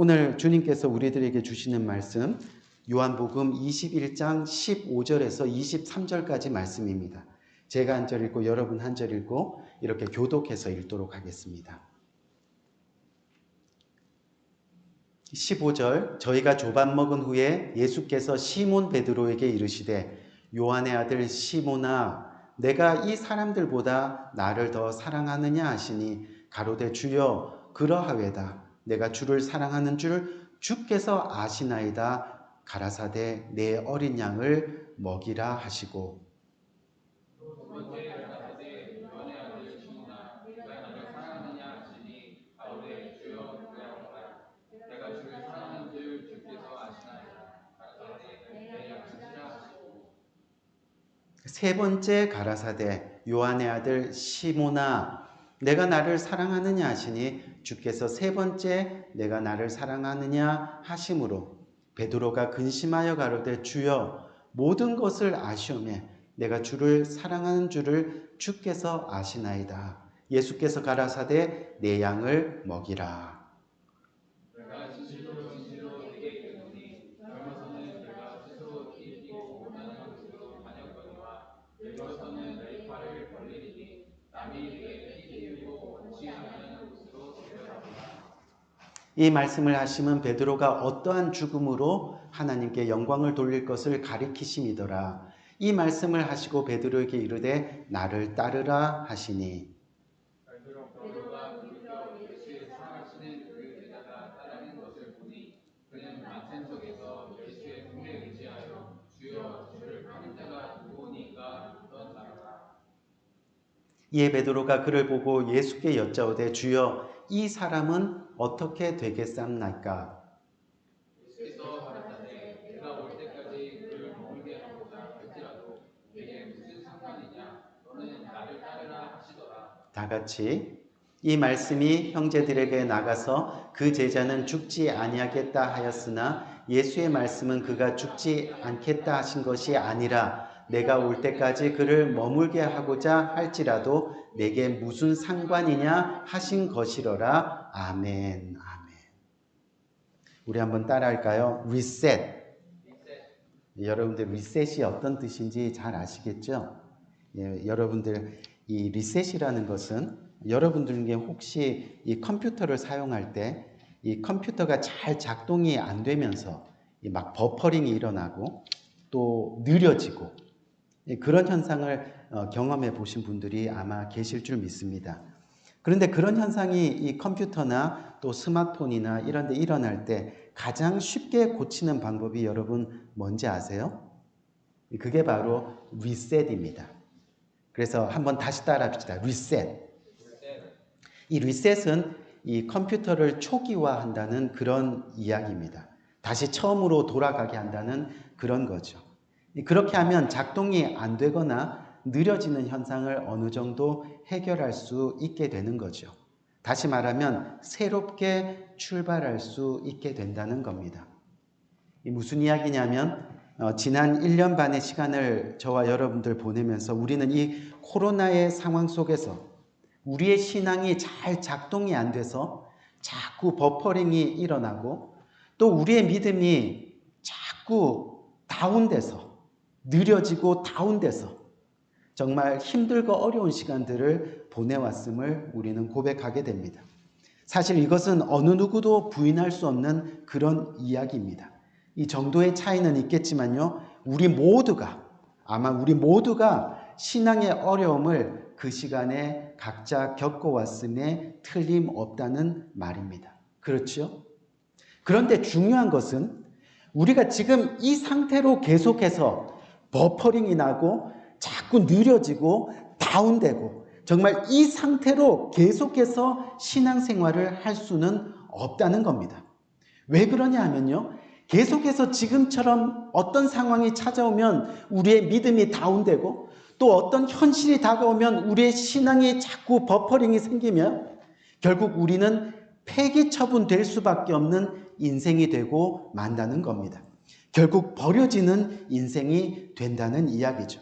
오늘 주님께서 우리들에게 주시는 말씀 요한복음 21장 15절에서 23절까지 말씀입니다. 제가 한 절 읽고 여러분 한 절 읽고 이렇게 교독해서 읽도록 하겠습니다. 15절 저희가 조밥 먹은 후에 예수께서 시몬 베드로에게 이르시되 요한의 아들 시몬아 내가 이 사람들보다 나를 더 사랑하느냐 하시니 가로되 주여 그러하외다. 내가 주를 사랑하는 줄 주께서 아시나이다. 가라사대 내 어린 양을 먹이라 하시고 세 번째 가라사대 요한의 아들 시몬아 내가 나를 사랑하느냐 하시니 주께서 세 번째 내가 나를 사랑하느냐 하심으로 베드로가 근심하여 가로되 주여 모든 것을 아시오매 내가 주를 사랑하는 줄을 주께서 아시나이다. 예수께서 가라사대 내 양을 먹이라. 이 말씀을 하시면 베드로가 어떠한 죽음으로 하나님께 영광을 돌릴 것을 가리키심이더라. 이 말씀을 하시고 베드로에게 이르되 나를 따르라 하시니 이에 베드로가 그를 보고 예수께 여짜오되 주여 이 사람은 어떻게 되겠사옵나이까? 다 같이 이 말씀이 형제들에게 나가서 그 제자는 죽지 아니하겠다 하였으나 예수의 말씀은 그가 죽지 않겠다 하신 것이 아니라 내가 올 때까지 그를 머물게 하고자 할지라도 내게 무슨 상관이냐 하신 것이로라. 아멘. 아멘. 우리 한번 따라할까요? 리셋. 여러분들 리셋이 어떤 뜻인지 잘 아시겠죠? 예, 여러분들 이 리셋이라는 것은 여러분들 중에 혹시 이 컴퓨터를 사용할 때 이 컴퓨터가 잘 작동이 안 되면서 막 버퍼링이 일어나고 또 느려지고 그런 현상을 경험해 보신 분들이 아마 계실 줄 믿습니다. 그런데 그런 현상이 이 컴퓨터나 또 스마트폰이나 이런 데 일어날 때 가장 쉽게 고치는 방법이 여러분 뭔지 아세요? 그게 바로 리셋입니다. 그래서 한번 다시 따라 합시다. 리셋. 이 리셋은 이 컴퓨터를 초기화한다는 그런 이야기입니다. 다시 처음으로 돌아가게 한다는 그런 거죠. 그렇게 하면 작동이 안 되거나 느려지는 현상을 어느 정도 해결할 수 있게 되는 거죠. 다시 말하면 새롭게 출발할 수 있게 된다는 겁니다. 무슨 이야기냐면 지난 1년 반의 시간을 저와 여러분들 보내면서 우리는 이 코로나의 상황 속에서 우리의 신앙이 잘 작동이 안 돼서 자꾸 버퍼링이 일어나고 또 우리의 믿음이 자꾸 다운돼서 느려지고 다운돼서 정말 힘들고 어려운 시간들을 보내왔음을 우리는 고백하게 됩니다. 사실 이것은 어느 누구도 부인할 수 없는 그런 이야기입니다. 이 정도의 차이는 있겠지만요, 우리 모두가 신앙의 어려움을 그 시간에 각자 겪어왔음에 틀림없다는 말입니다. 그렇죠? 그런데 중요한 것은 우리가 지금 이 상태로 계속해서 버퍼링이 나고 자꾸 느려지고 다운되고 정말 이 상태로 계속해서 신앙생활을 할 수는 없다는 겁니다. 왜 그러냐 하면요, 계속해서 지금처럼 어떤 상황이 찾아오면 우리의 믿음이 다운되고 또 어떤 현실이 다가오면 우리의 신앙이 자꾸 버퍼링이 생기면 결국 우리는 폐기 처분될 수밖에 없는 인생이 되고 만다는 겁니다. 결국 버려지는 인생이 된다는 이야기죠.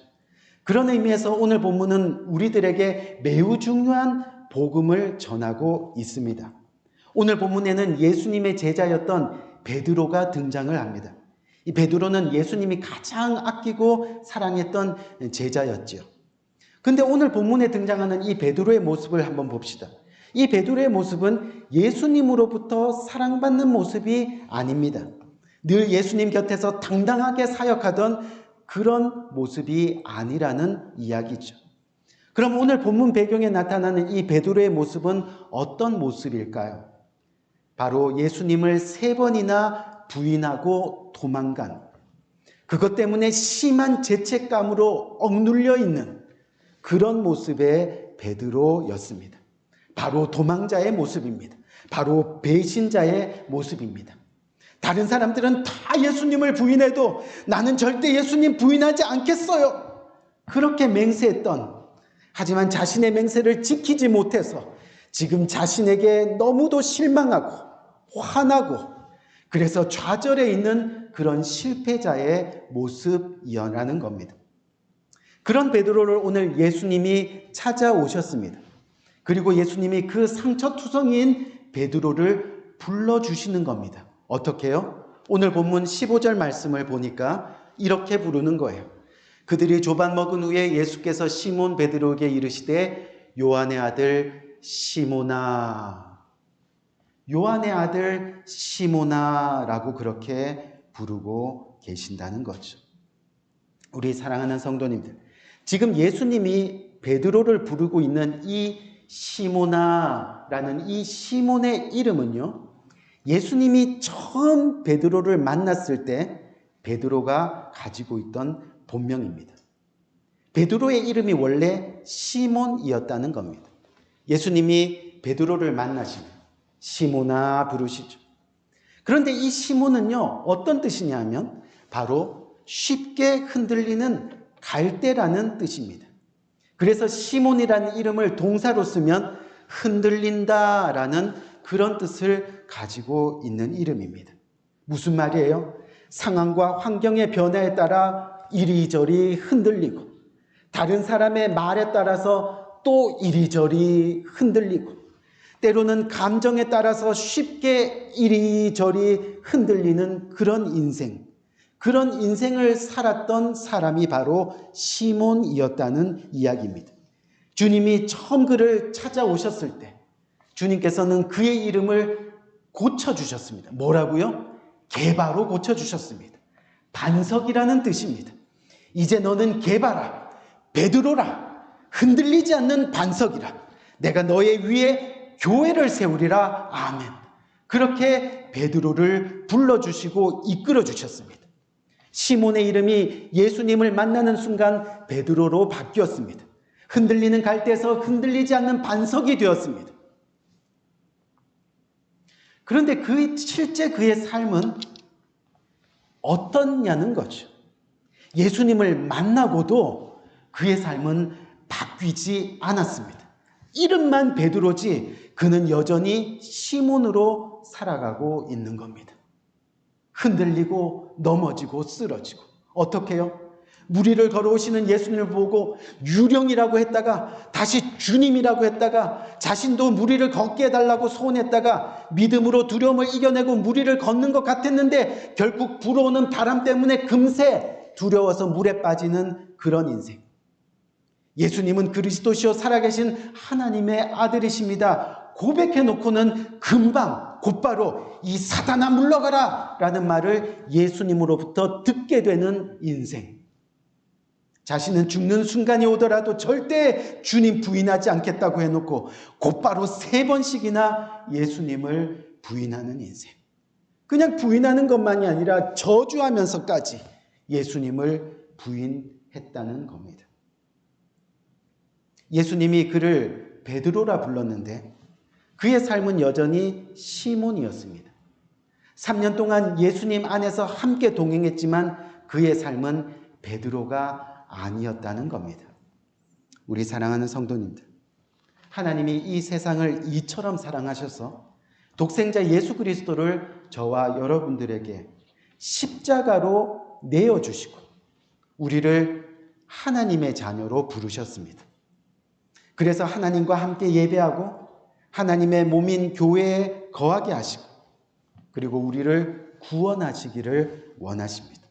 그런 의미에서 오늘 본문은 우리들에게 매우 중요한 복음을 전하고 있습니다. 오늘 본문에는 예수님의 제자였던 베드로가 등장을 합니다. 이 베드로는 예수님이 가장 아끼고 사랑했던 제자였지요. 근데 오늘 본문에 등장하는 이 베드로의 모습을 한번 봅시다. 이 베드로의 모습은 예수님으로부터 사랑받는 모습이 아닙니다. 늘 예수님 곁에서 당당하게 사역하던 그런 모습이 아니라는 이야기죠. 그럼 오늘 본문 배경에 나타나는 이 베드로의 모습은 어떤 모습일까요? 바로 예수님을 3번이나 부인하고 도망간, 그것 때문에 심한 죄책감으로 억눌려 있는 그런 모습의 베드로였습니다. 바로 도망자의 모습입니다. 바로 배신자의 모습입니다. 다른 사람들은 다 예수님을 부인해도 나는 절대 예수님 부인하지 않겠어요. 그렇게 맹세했던, 하지만 자신의 맹세를 지키지 못해서 지금 자신에게 너무도 실망하고 화나고 그래서 좌절해 있는 그런 실패자의 모습이라는 겁니다. 그런 베드로를 오늘 예수님이 찾아오셨습니다. 그리고 예수님이 그 상처투성이인 베드로를 불러주시는 겁니다. 어떻게 해요? 오늘 본문 15절 말씀을 보니까 이렇게 부르는 거예요. 그들이 조반 먹은 후에 예수께서 시몬 베드로에게 이르시되 요한의 아들 시몬아, 요한의 아들 시몬아라고 그렇게 부르고 계신다는 거죠. 우리 사랑하는 성도님들, 지금 예수님이 베드로를 부르고 있는 이 시몬아라는 이 시몬의 이름은요, 예수님이 처음 베드로를 만났을 때 베드로가 가지고 있던 본명입니다. 베드로의 이름이 원래 시몬이었다는 겁니다. 예수님이 베드로를 만나시면 시몬아 부르시죠. 그런데 이 시몬은요, 어떤 뜻이냐면 바로 쉽게 흔들리는 갈대라는 뜻입니다. 그래서 시몬이라는 이름을 동사로 쓰면 흔들린다라는 그런 뜻을 가지고 있는 이름입니다. 무슨 말이에요? 상황과 환경의 변화에 따라 이리저리 흔들리고 다른 사람의 말에 따라서 또 이리저리 흔들리고 때로는 감정에 따라서 쉽게 이리저리 흔들리는 그런 인생, 그런 인생을 살았던 사람이 바로 시몬이었다는 이야기입니다. 주님이 처음 그를 찾아오셨을 때 주님께서는 그의 이름을 고쳐주셨습니다. 뭐라고요? 게바로 고쳐주셨습니다. 반석이라는 뜻입니다. 이제 너는 게바라, 베드로라, 흔들리지 않는 반석이라. 내가 너의 위에 교회를 세우리라. 아멘. 그렇게 베드로를 불러주시고 이끌어주셨습니다. 시몬의 이름이 예수님을 만나는 순간 베드로로 바뀌었습니다. 흔들리는 갈대에서 흔들리지 않는 반석이 되었습니다. 그런데 실제 그의 삶은 어떻냐는 거죠. 예수님을 만나고도 그의 삶은 바뀌지 않았습니다. 이름만 베드로지 그는 여전히 시몬으로 살아가고 있는 겁니다. 흔들리고 넘어지고 쓰러지고. 어떻게 해요? 무리를 걸어오시는 예수님을 보고 유령이라고 했다가 다시 주님이라고 했다가 자신도 무리를 걷게 해달라고 소원했다가 믿음으로 두려움을 이겨내고 무리를 걷는 것 같았는데 결국 불어오는 바람 때문에 금세 두려워서 물에 빠지는 그런 인생. 예수님은 그리스도시요 살아계신 하나님의 아들이십니다. 고백해놓고는 금방 곧바로 이 사단아 물러가라 라는 말을 예수님으로부터 듣게 되는 인생. 자신은 죽는 순간이 오더라도 절대 주님 부인하지 않겠다고 해놓고 곧바로 3번씩이나 예수님을 부인하는 인생. 그냥 부인하는 것만이 아니라 저주하면서까지 예수님을 부인했다는 겁니다. 예수님이 그를 베드로라 불렀는데 그의 삶은 여전히 시몬이었습니다. 3년 동안 예수님 안에서 함께 동행했지만 그의 삶은 베드로가 아니었다는 겁니다. 우리 사랑하는 성도님들, 하나님이 이 세상을 이처럼 사랑하셔서 독생자 예수 그리스도를 저와 여러분들에게 십자가로 내어주시고 우리를 하나님의 자녀로 부르셨습니다. 그래서 하나님과 함께 예배하고 하나님의 몸인 교회에 거하게 하시고 그리고 우리를 구원하시기를 원하십니다.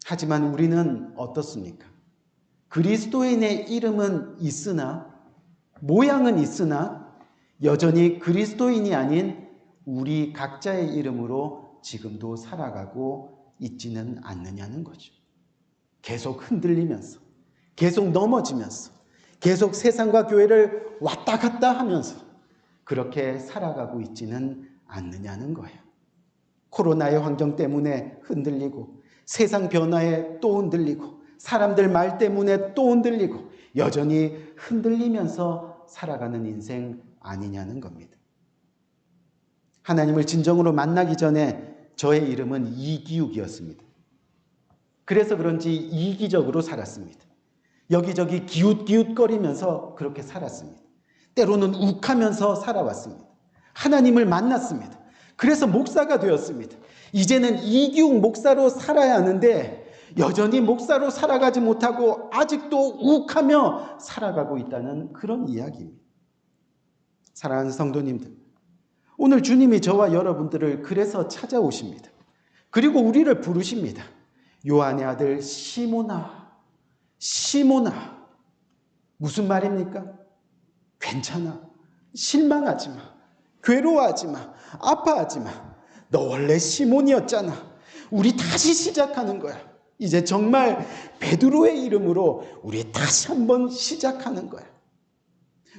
하지만 우리는 어떻습니까? 그리스도인의 이름은 있으나 모양은 있으나 여전히 그리스도인이 아닌 우리 각자의 이름으로 지금도 살아가고 있지는 않느냐는 거죠. 계속 흔들리면서 계속 넘어지면서 계속 세상과 교회를 왔다 갔다 하면서 그렇게 살아가고 있지는 않느냐는 거예요. 코로나의 환경 때문에 흔들리고 세상 변화에 또 흔들리고 사람들 말 때문에 또 흔들리고 여전히 흔들리면서 살아가는 인생 아니냐는 겁니다. 하나님을 진정으로 만나기 전에 저의 이름은 이기욱이었습니다. 그래서 그런지 이기적으로 살았습니다. 여기저기 기웃기웃거리면서 그렇게 살았습니다. 때로는 욱하면서 살아왔습니다. 하나님을 만났습니다. 그래서 목사가 되었습니다. 이제는 이기욱 목사로 살아야 하는데 여전히 목사로 살아가지 못하고 아직도 욱하며 살아가고 있다는 그런 이야기입니다. 사랑하는 성도님들, 오늘 주님이 저와 여러분들을 그래서 찾아오십니다. 그리고 우리를 부르십니다. 요한의 아들 시몬아, 시몬아. 무슨 말입니까? 괜찮아. 실망하지 마. 괴로워하지 마. 아파하지 마. 너 원래 시몬이었잖아. 우리 다시 시작하는 거야. 이제 정말 베드로의 이름으로 우리 다시 한번 시작하는 거야.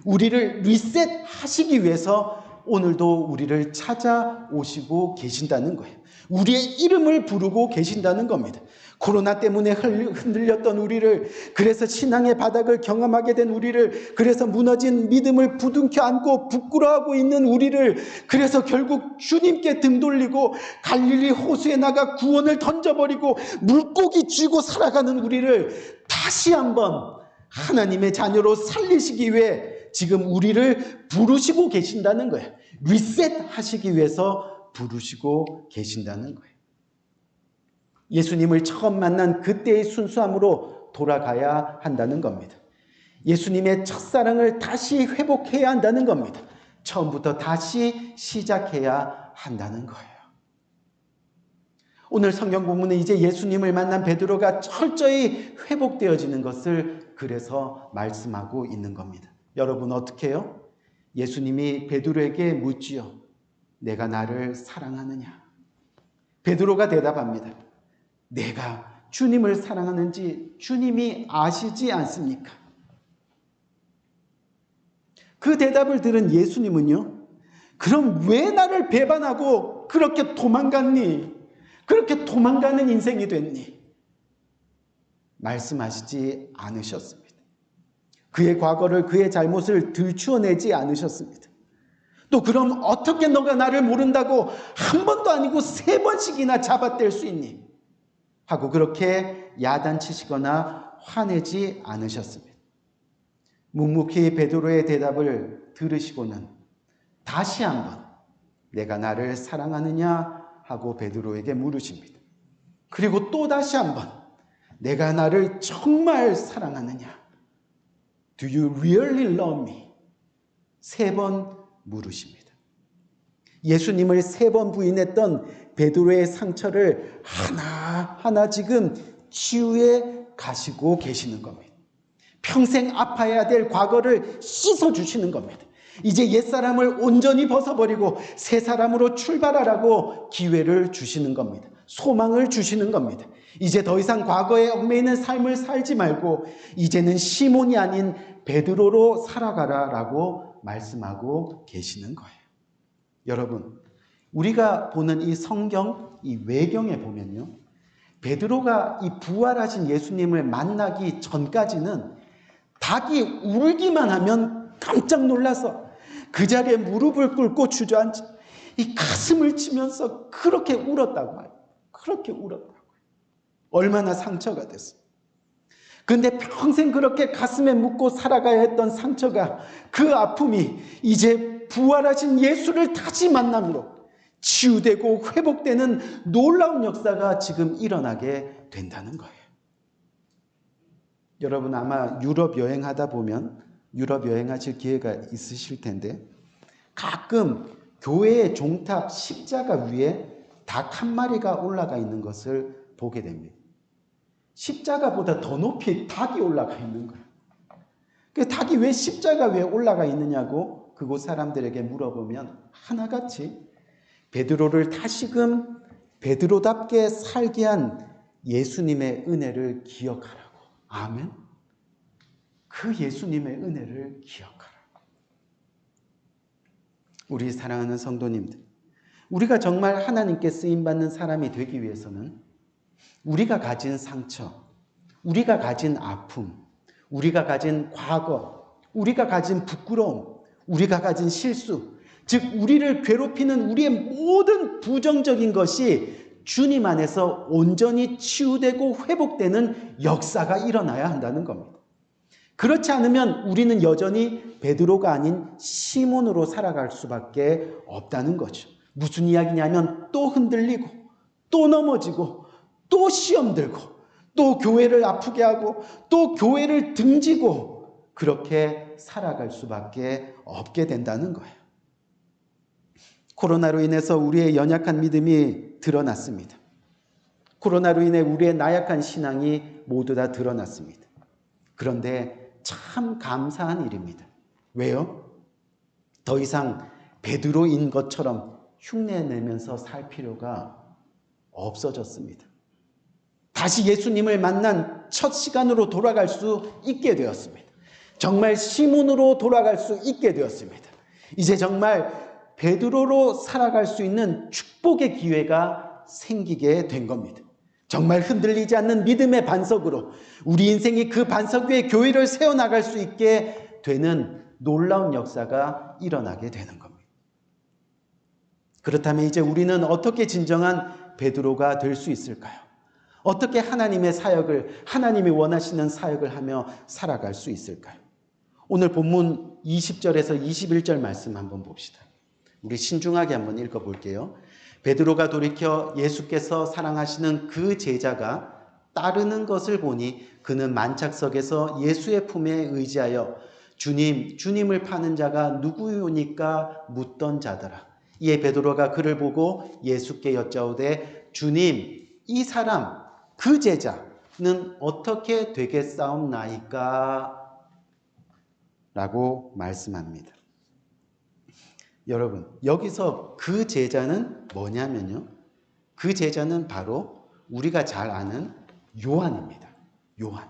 우리를 리셋하시기 위해서 오늘도 우리를 찾아오시고 계신다는 거예요. 우리의 이름을 부르고 계신다는 겁니다. 코로나 때문에 흔들렸던 우리를, 그래서 신앙의 바닥을 경험하게 된 우리를, 그래서 무너진 믿음을 부둥켜 안고 부끄러워하고 있는 우리를, 그래서 결국 주님께 등 돌리고 갈릴리 호수에 나가 구원을 던져버리고 물고기 쥐고 살아가는 우리를 다시 한번 하나님의 자녀로 살리시기 위해 지금 우리를 부르시고 계신다는 거예요. 리셋하시기 위해서 부르시고 계신다는 거예요. 예수님을 처음 만난 그때의 순수함으로 돌아가야 한다는 겁니다. 예수님의 첫사랑을 다시 회복해야 한다는 겁니다. 처음부터 다시 시작해야 한다는 거예요. 오늘 성경 본문은 이제 예수님을 만난 베드로가 철저히 회복되어지는 것을 그래서 말씀하고 있는 겁니다. 여러분 어떻게 해요? 예수님이 베드로에게 묻지요. 내가 나를 사랑하느냐? 베드로가 대답합니다. 내가 주님을 사랑하는지 주님이 아시지 않습니까? 그 대답을 들은 예수님은요, 그럼 왜 나를 배반하고 그렇게 도망갔니? 그렇게 도망가는 인생이 됐니? 말씀하시지 않으셨습니다. 그의 과거를, 그의 잘못을 들추어내지 않으셨습니다. 또 그럼 어떻게 너가 나를 모른다고 한 번도 아니고 3번씩이나 잡아뗄 수 있니? 하고 그렇게 야단치시거나 화내지 않으셨습니다. 묵묵히 베드로의 대답을 들으시고는 다시 한번 내가 나를 사랑하느냐 하고 베드로에게 물으십니다. 그리고 또 다시 한번 내가 나를 정말 사랑하느냐? Do you really love me? 3번 물으십니다. 예수님을 3번 부인했던 베드로의 상처를 하나하나 지금 치유해 가시고 계시는 겁니다. 평생 아파야 될 과거를 씻어주시는 겁니다. 이제 옛사람을 온전히 벗어버리고 새 사람으로 출발하라고 기회를 주시는 겁니다. 소망을 주시는 겁니다. 이제 더 이상 과거에 얽매이는 삶을 살지 말고 이제는 시몬이 아닌 베드로로 살아가라라고 말씀하고 계시는 거예요. 여러분, 우리가 보는 이 성경, 이 외경에 보면요, 베드로가 이 부활하신 예수님을 만나기 전까지는 닭이 울기만 하면 깜짝 놀라서 그 자리에 무릎을 꿇고 주저앉아 이 가슴을 치면서 그렇게 울었다고 해요. 그렇게 울었다고. 얼마나 상처가 됐어요. 근데 평생 그렇게 가슴에 묻고 살아가야 했던 상처가, 그 아픔이 이제 부활하신 예수를 다시 만남으로 치유되고 회복되는 놀라운 역사가 지금 일어나게 된다는 거예요. 여러분 아마 유럽 여행하다 보면, 유럽 여행하실 기회가 있으실 텐데, 가끔 교회의 종탑 십자가 위에 닭 한 마리가 올라가 있는 것을 보게 됩니다. 십자가보다 더 높이 닭이 올라가 있는 거예요. 그 닭이 왜 십자가 위에 올라가 있느냐고 그곳 사람들에게 물어보면 하나같이 베드로를 다시금 베드로답게 살게 한 예수님의 은혜를 기억하라고. 아멘. 그 예수님의 은혜를 기억하라고. 우리 사랑하는 성도님들, 우리가 정말 하나님께 쓰임받는 사람이 되기 위해서는 우리가 가진 상처, 우리가 가진 아픔, 우리가 가진 과거, 우리가 가진 부끄러움, 우리가 가진 실수, 즉 우리를 괴롭히는 우리의 모든 부정적인 것이 주님 안에서 온전히 치유되고 회복되는 역사가 일어나야 한다는 겁니다. 그렇지 않으면 우리는 여전히 베드로가 아닌 시몬으로 살아갈 수밖에 없다는 거죠. 무슨 이야기냐면 또 흔들리고 또 넘어지고 또 시험 들고 또 교회를 아프게 하고 또 교회를 등지고 그렇게 살아갈 수밖에 없게 된다는 거예요. 코로나로 인해서 우리의 연약한 믿음이 드러났습니다. 코로나로 인해 우리의 나약한 신앙이 모두 다 드러났습니다. 그런데 참 감사한 일입니다. 왜요? 더 이상 베드로인 것처럼 흉내내면서 살 필요가 없어졌습니다. 다시 예수님을 만난 첫 시간으로 돌아갈 수 있게 되었습니다. 정말 시몬으로 돌아갈 수 있게 되었습니다. 이제 정말 베드로로 살아갈 수 있는 축복의 기회가 생기게 된 겁니다. 정말 흔들리지 않는 믿음의 반석으로 우리 인생이 그 반석 위에 교회를 세워나갈 수 있게 되는 놀라운 역사가 일어나게 되는 겁니다. 그렇다면 이제 우리는 어떻게 진정한 베드로가 될 수 있을까요? 어떻게 하나님의 사역을, 하나님이 원하시는 사역을 하며 살아갈 수 있을까요? 오늘 본문 20절에서 21절 말씀 한번 봅시다. 우리 신중하게 한번 읽어볼게요. 베드로가 돌이켜 예수께서 사랑하시는 그 제자가 따르는 것을 보니 그는 만착석에서 예수의 품에 의지하여 주님을 파는 자가 누구요니까 묻던 자더라. 이에 베드로가 그를 보고 예수께 여짜오되 주님, 이 사람 그 제자는 어떻게 되겠사옵나이까? 라고 말씀합니다. 여러분, 여기서 그 제자는 뭐냐면요. 그 제자는 바로 우리가 잘 아는 요한입니다. 요한.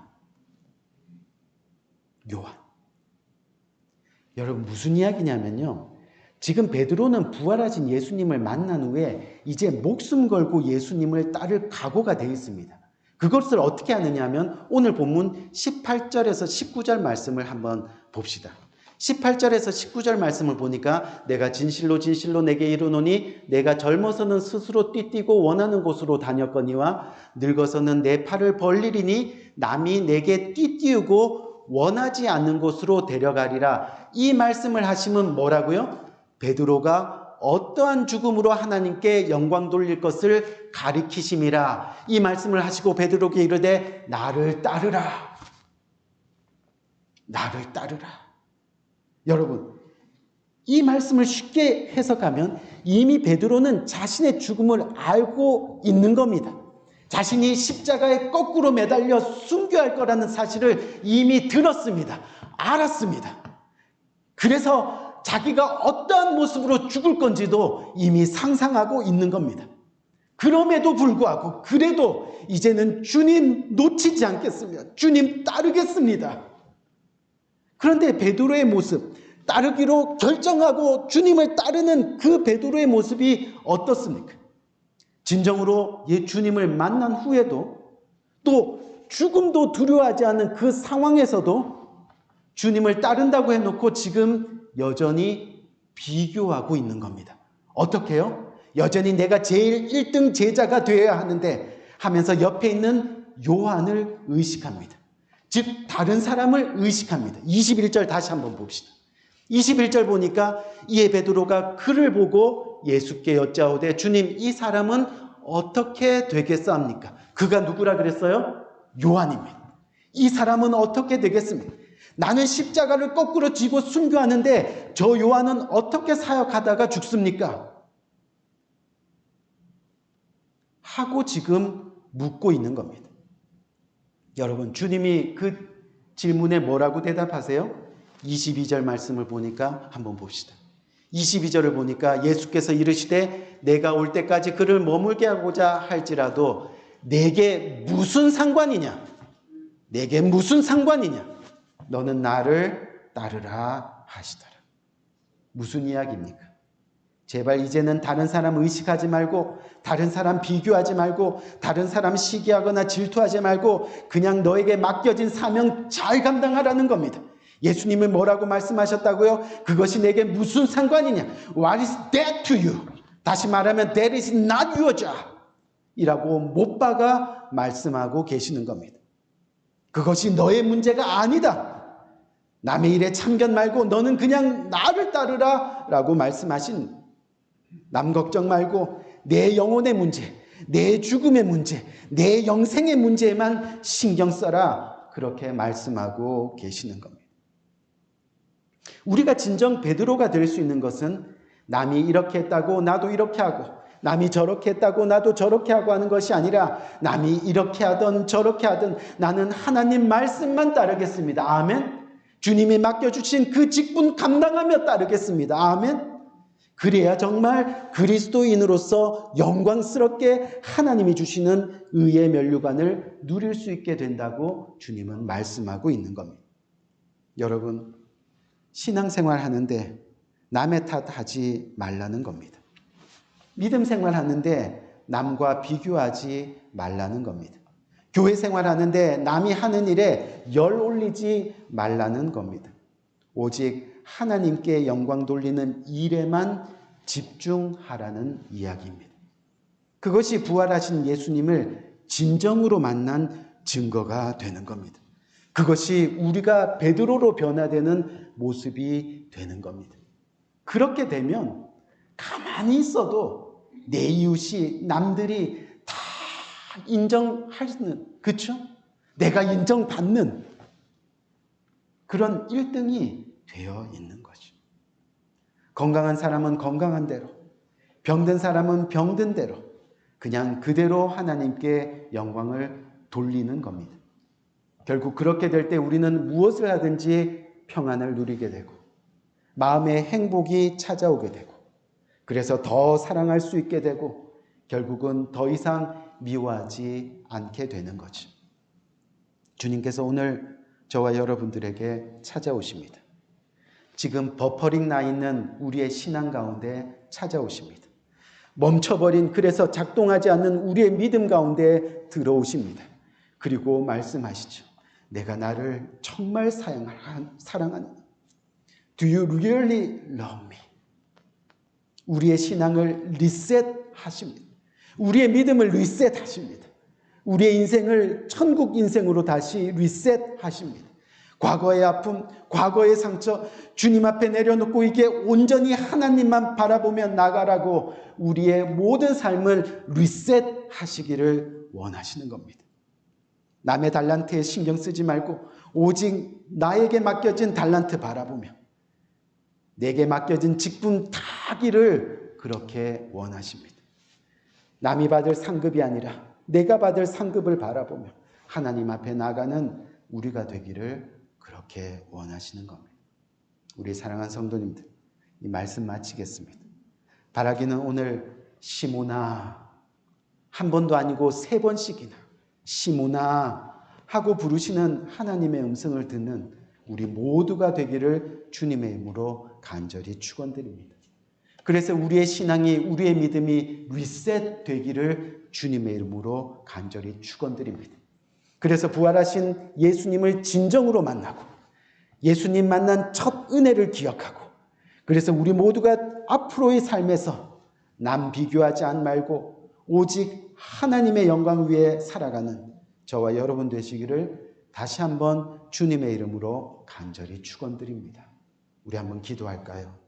여러분, 무슨 이야기냐면요. 지금 베드로는 부활하신 예수님을 만난 후에 이제 목숨 걸고 예수님을 따를 각오가 되어 있습니다. 그것을 어떻게 하느냐 하면 오늘 본문 18절에서 19절 말씀을 한번 봅시다. 18절에서 19절 말씀을 보니까 내가 진실로 진실로 내게 이르노니 내가 젊어서는 스스로 띠뛰고 원하는 곳으로 다녔거니와 늙어서는 내 팔을 벌리리니 남이 내게 띠띠우고 원하지 않는 곳으로 데려가리라. 이 말씀을 하시면 뭐라고요? 베드로가 어떠한 죽음으로 하나님께 영광 돌릴 것을 가리키심이라. 이 말씀을 하시고 베드로에게 이르되 나를 따르라. 나를 따르라. 여러분, 이 말씀을 쉽게 해석하면 이미 베드로는 자신의 죽음을 알고 있는 겁니다. 자신이 십자가에 거꾸로 매달려 순교할 거라는 사실을 이미 들었습니다. 알았습니다. 그래서 자기가 어떠한 모습으로 죽을 건지도 이미 상상하고 있는 겁니다. 그럼에도 불구하고 그래도 이제는 주님 놓치지 않겠습니다. 주님 따르겠습니다. 그런데 베드로의 모습, 따르기로 결정하고 주님을 따르는 그 베드로의 모습이 어떻습니까? 진정으로 주님을 만난 후에도 또 죽음도 두려워하지 않는 그 상황에서도 주님을 따른다고 해놓고 지금 여전히 비교하고 있는 겁니다. 어떻게 해요? 여전히 내가 제일 1등 제자가 되어야 하는데 하면서 옆에 있는 요한을 의식합니다. 즉 다른 사람을 의식합니다. 21절 다시 한번 봅시다. 21절 보니까 이에 베드로가 그를 보고 예수께 여짜오되 주님, 이 사람은 어떻게 되겠사옵니까? 그가 누구라 그랬어요? 요한입니다. 이 사람은 어떻게 되겠습니까? 나는 십자가를 거꾸로 쥐고 순교하는데 저 요한은 어떻게 사역하다가 죽습니까? 하고 지금 묻고 있는 겁니다. 여러분, 주님이 그 질문에 뭐라고 대답하세요? 22절 말씀을 보니까 한번 봅시다. 22절을 보니까 예수께서 이르시되 내가 올 때까지 그를 머물게 하고자 할지라도 내게 무슨 상관이냐? 내게 무슨 상관이냐? 너는 나를 따르라 하시더라. 무슨 이야기입니까? 제발 이제는 다른 사람 의식하지 말고, 다른 사람 비교하지 말고, 다른 사람 시기하거나 질투하지 말고 그냥 너에게 맡겨진 사명 잘 감당하라는 겁니다. 예수님은 뭐라고 말씀하셨다고요? 그것이 내게 무슨 상관이냐? What is that to you? 다시 말하면 that is not your job 이라고 못 박아 말씀하고 계시는 겁니다. 그것이 너의 문제가 아니다. 남의 일에 참견 말고 너는 그냥 나를 따르라 라고 말씀하신, 남 걱정 말고 내 영혼의 문제, 내 죽음의 문제, 내 영생의 문제에만 신경 써라, 그렇게 말씀하고 계시는 겁니다. 우리가 진정 베드로가 될 수 있는 것은 남이 이렇게 했다고 나도 이렇게 하고, 남이 저렇게 했다고 나도 저렇게 하고 하는 것이 아니라, 남이 이렇게 하든 저렇게 하든 나는 하나님 말씀만 따르겠습니다. 아멘. 주님이 맡겨주신 그 직분 감당하며 따르겠습니다. 아멘. 그래야 정말 그리스도인으로서 영광스럽게 하나님이 주시는 의의 면류관을 누릴 수 있게 된다고 주님은 말씀하고 있는 겁니다. 여러분, 신앙생활 하는데 남의 탓하지 말라는 겁니다. 믿음 생활하는데 남과 비교하지 말라는 겁니다. 교회 생활하는데 남이 하는 일에 열 올리지 말라는 겁니다. 오직 하나님께 영광 돌리는 일에만 집중하라는 이야기입니다. 그것이 부활하신 예수님을 진정으로 만난 증거가 되는 겁니다. 그것이 우리가 베드로로 변화되는 모습이 되는 겁니다. 그렇게 되면 가만히 있어도 내 이웃이, 남들이 다 인정하는, 그렇죠? 내가 인정받는 그런 1등이 되어 있는 거죠. 건강한 사람은 건강한 대로, 병든 사람은 병든 대로 그냥 그대로 하나님께 영광을 돌리는 겁니다. 결국 그렇게 될 때 우리는 무엇을 하든지 평안을 누리게 되고 마음의 행복이 찾아오게 되고, 그래서 더 사랑할 수 있게 되고 결국은 더 이상 미워하지 않게 되는 거죠. 주님께서 오늘 저와 여러분들에게 찾아오십니다. 지금 버퍼링 나 있는 우리의 신앙 가운데 찾아오십니다. 멈춰버린, 그래서 작동하지 않는 우리의 믿음 가운데 들어오십니다. 그리고 말씀하시죠. 내가 나를 정말 사랑하느냐? Do you really love me? 우리의 신앙을 리셋하십니다. 우리의 믿음을 리셋하십니다. 우리의 인생을 천국 인생으로 다시 리셋하십니다. 과거의 아픔, 과거의 상처 주님 앞에 내려놓고 이게 온전히 하나님만 바라보며 나가라고 우리의 모든 삶을 리셋하시기를 원하시는 겁니다. 남의 달란트에 신경 쓰지 말고 오직 나에게 맡겨진 달란트 바라보며 내게 맡겨진 직분 다하기를 그렇게 원하십니다. 남이 받을 상급이 아니라 내가 받을 상급을 바라보며 하나님 앞에 나가는 우리가 되기를 그렇게 원하시는 겁니다. 우리 사랑하는 성도님들, 이 말씀 마치겠습니다. 바라기는 오늘 시모나, 한 번도 아니고 3번씩이나 시모나 하고 부르시는 하나님의 음성을 듣는 우리 모두가 되기를 주님의 이름으로 간절히 축원드립니다. 그래서 우리의 신앙이, 우리의 믿음이 리셋되기를 주님의 이름으로 간절히 축원드립니다. 그래서 부활하신 예수님을 진정으로 만나고 예수님 만난 첫 은혜를 기억하고, 그래서 우리 모두가 앞으로의 삶에서 남 비교하지 말고 오직 하나님의 영광 위에 살아가는 저와 여러분 되시기를 다시 한번 주님의 이름으로 간절히 축원드립니다. 우리 한번 기도할까요?